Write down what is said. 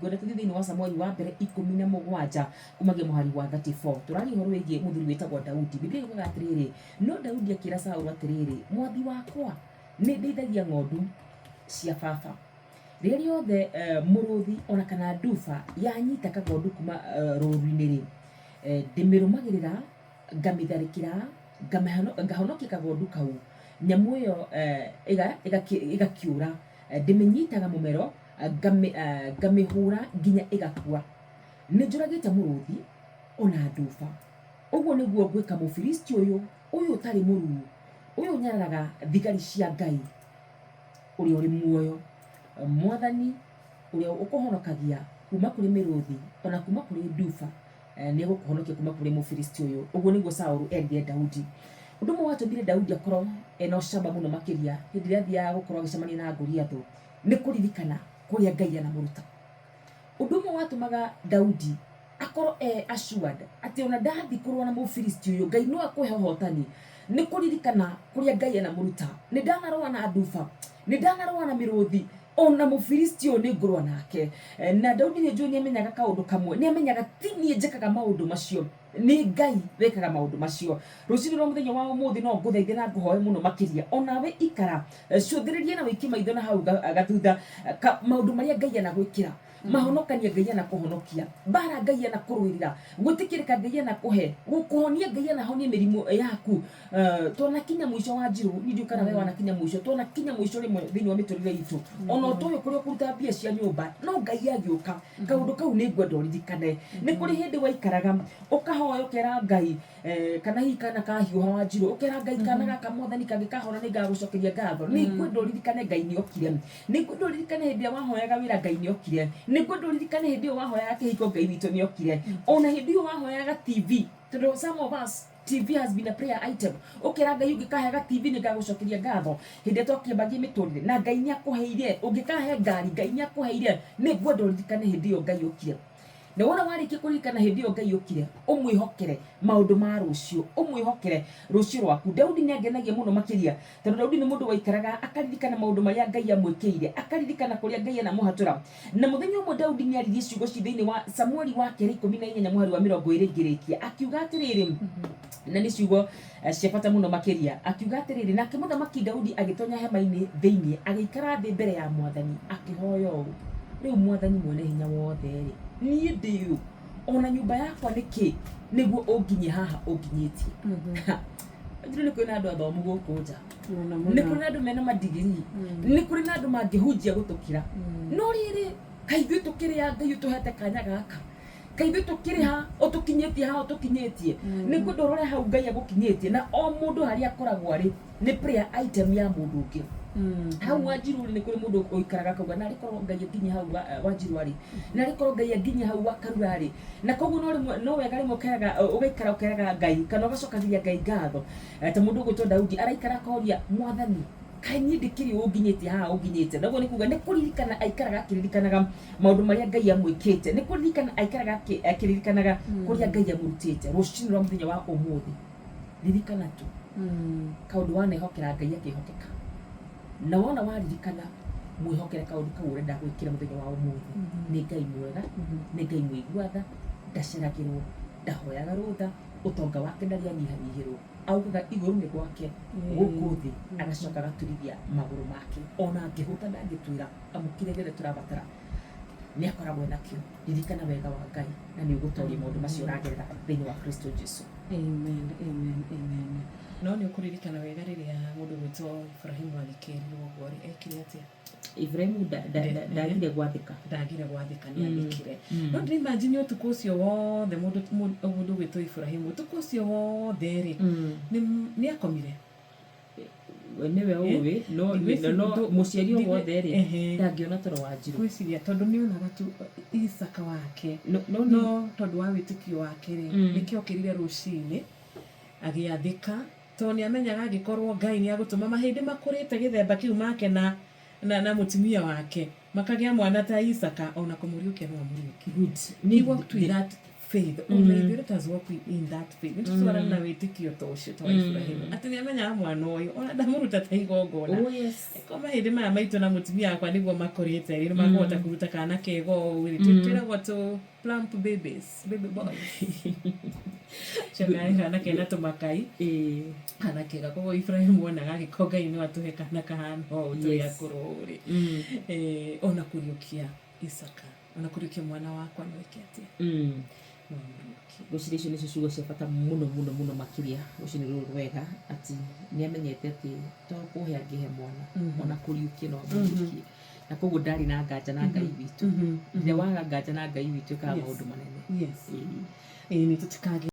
Gwenda tuthi thiini wa Samueli wa mbere 17 kumagia muhari wa 34 turari horo wigi muthuri witagwo Daudi. Biblia yugaga atiriri, no Daudi akira Saulu atiriri, mwathi wakwa ni ndeithagia ng'ondu cia baba. Riria riothe muruthi ona kana nduba yanyita kagondu kuma rũru-inĩ ri, ndimirumagirira ngamitharikira ngahonokia kagondu kau, nyamu iyo igakiura, ndiminyitaga mumero ngamihura nginya igakua. Ninjuragite muruthi ona nduba. Uguo niguo gwika Mufilisti uyu utari muruu, uyu nyararaga thigari cia Ngai uria uri muoyo. Mwathani uria ukuhonokagia kuma kuri miruthi ona kuma kuri nduba ni gukuhonokia kuma kuri Mufilisti uyu. Uguo niguo Saulu endire Daudi. Undu mwe watũmire Daudi akorwo ena ũcamba mũno makĩria hĩndĩ ĩrĩa athiaga gũkorwo agĩcemania na Goliath nĩ kũririkana kũrĩa Ngai anamũruta. Undu mwe watũmaga Daudi akorwo assured atĩ ona ndathi kũrũa na Mũfilisti ũyũ Ngai no akũhe ũhotani, nĩ kũririkana kũrĩa Ngai anamũruta. Nĩ ndanarũa na nduba, nĩ ndanarũa na mĩrũthi, ona Mũfilisti ũyũ nĩ ngũrũa nake. Na Daudi nĩ njũĩ nĩ amenyaga kaũndũ kamwe, nĩ amenyaga ti niĩ njĩkaga maũndũ macio, ni Ngai wekaga maũndũ macio. Rũciinĩ rwa mũthenya wa ũmũthĩ no ngũthaithe na ngũhoe mũno makĩria, onawe ikara cũthĩrĩria na wĩkie maitho na hau gathutha maũndũ marĩa Ngai anagwĩkĩra, mahonokania Ngai anakũhonokia, mbara Ngai anakũrũĩrĩra, gwĩtĩkĩrĩka Ngai anakũhe, gũkũhonia Ngai anahonia mĩrimũ yaku. Twanakinya mũico wa njĩra, nĩ kana we wanakinya mũico, twanakinya mũico rĩmwe thĩinĩ wa mĩtũrĩre itũ, ona ũtoĩ kũrĩa ũkũruta mbia cia nyũmba, no Ngai agĩũka kaũndũ kau nĩ ngwenda ũririkane. Nĩ kũrĩ hĩndĩ waikaraga ũkahoya ũkera Ngai kana hihi kana kahiũha wa njirũ, ũkera Ngai kana gaka Mwathani kangĩkahona nĩ ngagũcokeria ngatho. Nĩ ngwenda ũririkane Ngai nĩ okire, nĩ ngwenda ũririkane hĩndĩ ĩrĩa wahoyaga wĩra Ngai nĩ okire, nĩ ngwenda ũririkane hĩndĩ ĩyo wahoyaga kĩhiko Ngai witũ nĩ okire, ona hĩndĩ ĩyo wahoyaga TV, tondũ some of us TV has been a prayer item. Ukera Ngai ungikahaga TV ni ngagũcokeria ngatho hĩndĩ twakĩambagia mĩtũrĩre na Ngai nĩ akũheire, ungikahe ngari Ngai nĩ akũheire. Nĩ ngwenda ũririkane hĩndĩ ĩyo Ngai okire. Na wona warĩkia kũririkana hĩndĩ ĩyo Ngai okire, ũmwĩhokere maũndũ ma rũciũ, ũmwĩhokere rũciũ rwaku. Daudi nĩ angenagia mũno makĩria tondũ Daudi nĩ mũndũ waikaraga akaririkana maũndũ marĩa Ngai amwĩkĩire, akaririkana kũrĩa Ngai anamũhatũra. Na mũthenya ũmwe Daudi nĩ aririe ciugo ci thĩinĩ wa Samueli wa kerĩ 14 mũhari wa 20 ngĩrĩkia, akiuga atĩrĩrĩ, na nĩ ciugo cia bata mũno makĩria, akiuga atĩrĩrĩ, nake mũthamaki Daudi agĩtonya hema-inĩ thĩinĩ, agĩikara thĩ mbere ya Mwathani akĩhoya ũũ: rĩu Mwathani mwene hinya wothe rĩ, niĩ ndĩ ona nyũmba yakwa nĩkĩ nĩguo ũnginye haha ũnginyĩtie? Ndĩrĩ nĩ kũrĩ na andũ athomu gũkũ nja, nĩ kũrĩ na andũ mena madigiri, nĩ kũrĩ na andũ mangĩhunjia gũtũkira, no rĩrĩ kaĩ ithuĩ tũkĩrĩ a Ngai ũtũhete kanya gaka, kaĩ ithuĩ tũkĩrĩ ha ũtũkinyĩtie ha ũtũkinyĩtie? Nĩ ngwenda ũrore hau Ngai agũkinyĩtie, na o mũndũ harĩa akoragwo arĩ nĩ prayer item ya mũndũ ũngĩ. Hau Wanjiru nĩ kũrĩ mũndũ ũikaraga kauga na rĩkorwo Ngai akinye hau Wanjiru arĩ, na rĩkorwo Ngai akinye hau Wakarura arĩ, na koguo no wega rĩmwe ũgaikara ũkeraga Ngai kana ũgacokagia Ngai ngatho. Ta mũndũ ũgwĩtwo Daudi araikara akoria Mwathani, kaĩ niĩ ndĩkĩrĩ ũnginyĩtie haha ũnginyĩte? Naguo nĩ kuga nĩ kũririkana aikaraga akĩririkanaga maũndũ marĩa Ngai amwĩkĩte, nĩ kũririkana aikaraga akĩririkanaga kũrĩa Ngai amũrutĩte. Rũciinĩ rwa mũthenya wa ũmũthĩ ririkana tu kaũndũ wanehokera Ngai akĩhokeka, na wona waririkana mwĩhokere kaũndũ kau ũrenda gwĩkĩra mũthenya wa ũmũthĩ. Nĩ Ngai mwega, nĩ Ngai mwĩiguatha, ndaceragĩrwo, ndahoyaga rũtha, ũtonga wake ndarĩanyihanyihĩrwo, augaga igũrũ nĩ gwake, gũkũ thĩ agacoka agaturithia magũrũ make, ona angĩhũta ndangĩtwĩra, amũkire gĩothe tũrabatara nĩ akoragwo nakĩo. Ririkana wega wa Ngai na nĩ ũgũtooria maũndũ macio ũragerera thĩinĩ wa Kristo Jesũ. Amen, amen, amen. No nĩ ũkũririkana wega rĩrĩa mũndũ gwĩtwo Ibrahimu agĩkĩĩrwo ũguo rĩ, ekire atĩa? Ibrahimu ndagire gwathĩka, nĩ agĩkire. No ndĩrimagine ũtukũ ũcio wothe mũndũ gwĩtwo Ibrahimu, ũtukũ ũcio wothe rĩ, nĩ akomire? Nĩwe ũĩ, no mũciari o wothe rĩ ndangĩona toro wa Wanjiru. Gwĩciria tondũ nĩonaga tu Isaka wake, no tondũ wa wĩtĩkio wake rĩ, nĩkĩo okĩrire rũciinĩ agĩathĩka, tondũ nĩ amenyaga angĩkorwo Ngai nĩ agũtũma mahĩndĩ makũrĩte gĩthemba kĩu make na mũtumia wake makagĩa mwana ta Isaka, ona kũmũriũkia no amũriũkie. He walked with that faith. Already, let us walk in that faith. Nitutwarana na wĩtĩkio ta ũcio ta wa Ibrahimu. Atĩ nĩamenyaga mwana ũyũ, ona ndamũruta ta igongona. Oh yes. Ko mahĩndĩ maya maitũ na mũtumia wakwa nĩguo makũrĩte rĩ, nĩmakũhota kũruta kana kega ũũ. Twĩragwo tũ plump babies, baby boys. Ciana kana kena tũmakai. Kana kega, koguo Ibrahimu onaga agĩkorwo Ngai nĩ watũhe kana kahana ũũ tũgĩakũrwo rĩ. Ona kũriũkia Isaka, ona kũriũkia mwana wakwa nĩweke atĩa. Ngwĩciria icio nĩcio ciugo cia bata mũno mũno mũno makĩria rũciinĩ rũrũ rwega, atĩ nĩamenyete atĩ to kũhe angĩhe mwana, ona kũriũkia no amũriũkie. Na koguo ndarĩ na nganja na Ngai witũ. Rĩrĩa waga nganja na Ngai witũ ĩkaga maũndũ manene. Yes. Nĩ tũtikage